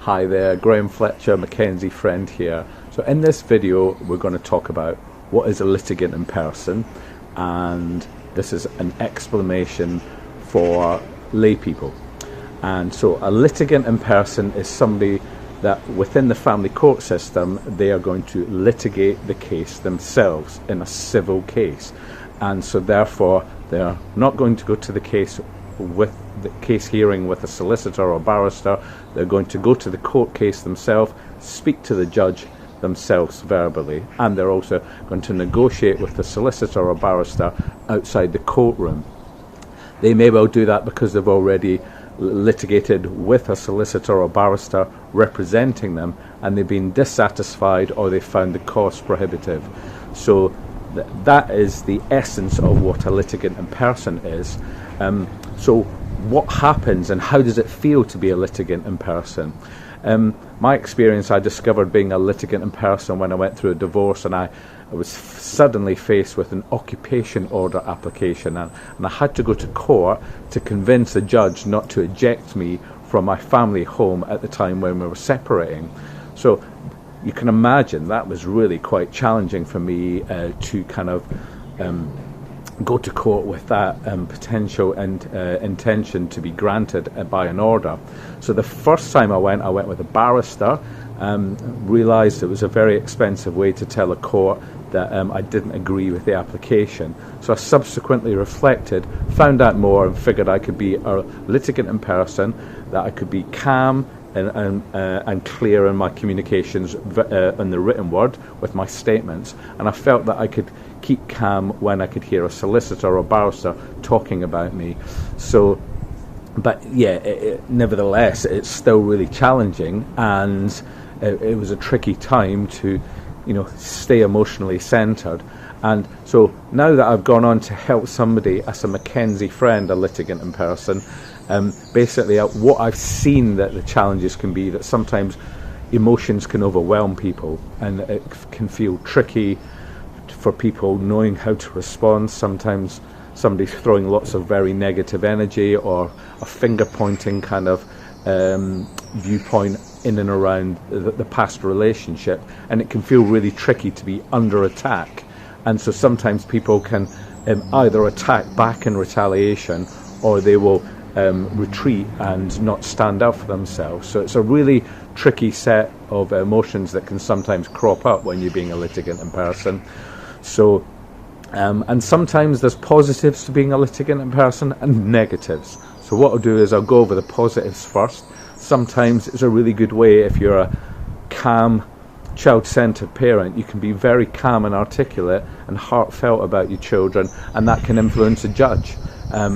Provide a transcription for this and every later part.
Hi there, Graham Fletcher, McKenzie Friend here. So in this video we're going to talk about what is a litigant in person, and this is an explanation for lay people. And so a litigant in person is somebody that within the family court system they are going to litigate the case themselves in a civil case, and so therefore they are not going to go to the case with the case hearing with a solicitor or barrister. They're going to go to the court case themselves, speak to the judge themselves verbally, and they're also going to negotiate with the solicitor or barrister outside the courtroom. They may well do that because they've already litigated with a solicitor or barrister representing them, and they've been dissatisfied or they found the cost prohibitive. So that is the essence of what a litigant in person is. So what happens and how does it feel to be a litigant in person? My experience, I discovered being a litigant in person when I went through a divorce, and I was suddenly faced with an occupation order application, and I had to go to court to convince a judge not to eject me from my family home at the time when we were separating. So you can imagine that was really quite challenging for me to kind of go to court with that potential and intention to be granted by an order. So the first time I went with a barrister, realised it was a very expensive way to tell a court that I didn't agree with the application. So I subsequently reflected, found out more, and figured I could be a litigant in person, that I could be calm and clear in my communications in the written word with my statements, and I felt that I could keep calm when I could hear a solicitor or barrister talking about me. So, but yeah, nevertheless, it's still really challenging, and it was a tricky time to, stay emotionally centred. And so now that I've gone on to help somebody as a McKenzie Friend, a litigant in person, basically what I've seen that the challenges can be that sometimes emotions can overwhelm people, and it can feel tricky for people knowing how to respond. Sometimes somebody's throwing lots of very negative energy or a finger pointing kind of viewpoint in and around the past relationship, and it can feel really tricky to be under attack. And so sometimes people can either attack back in retaliation, or they will retreat and not stand up for themselves. So it's a really tricky set of emotions that can sometimes crop up when you're being a litigant in person. So and sometimes there's positives to being a litigant in person and negatives. So what I'll do is I'll go over the positives first. Sometimes it's a really good way, if you're a calm, child-centered parent, you can be very calm and articulate and heartfelt about your children, and that can influence a judge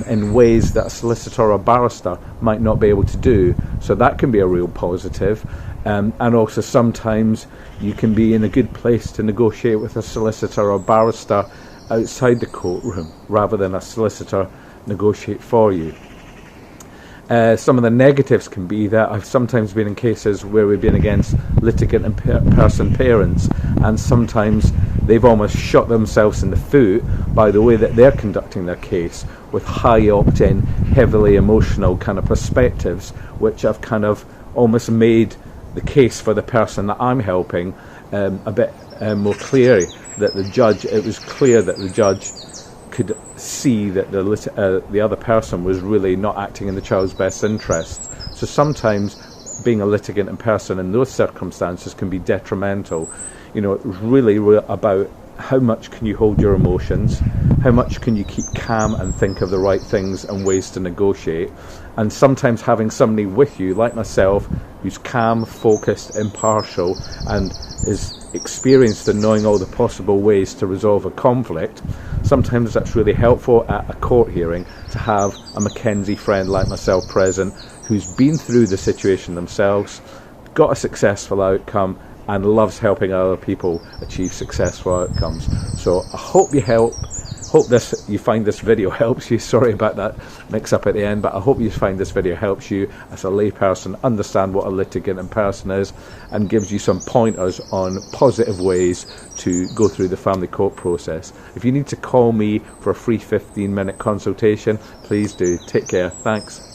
in ways that a solicitor or barrister might not be able to do. So that can be a real positive. And also sometimes you can be in a good place to negotiate with a solicitor or barrister outside the courtroom rather than a solicitor negotiate for you. Some of the negatives can be that I've sometimes been in cases where we've been against litigant in person parents, and sometimes they've almost shot themselves in the foot by the way that they're conducting their case, with high opt-in, heavily emotional kind of perspectives, which have kind of almost made the case for the person that I'm helping a bit more clear. That the judge, it was clear that the judge could see that the other person was really not acting in the child's best interests. So sometimes being a litigant in person in those circumstances can be detrimental. It's really about how much can you hold your emotions, how much can you keep calm and think of the right things and ways to negotiate. And sometimes having somebody with you, like myself, who's calm, focused, impartial, and is experienced in knowing all the possible ways to resolve a conflict, sometimes that's really helpful at a court hearing, to have a McKenzie friend like myself present, who's been through the situation themselves, got a successful outcome, and loves helping other people achieve successful outcomes. So I hope you find this video helps you. Sorry about that mix up at the end, but I hope you find this video helps you as a layperson understand what a litigant in person is, and gives you some pointers on positive ways to go through the family court process. If you need to call me for a free 15-minute consultation, please do. Take care. Thanks.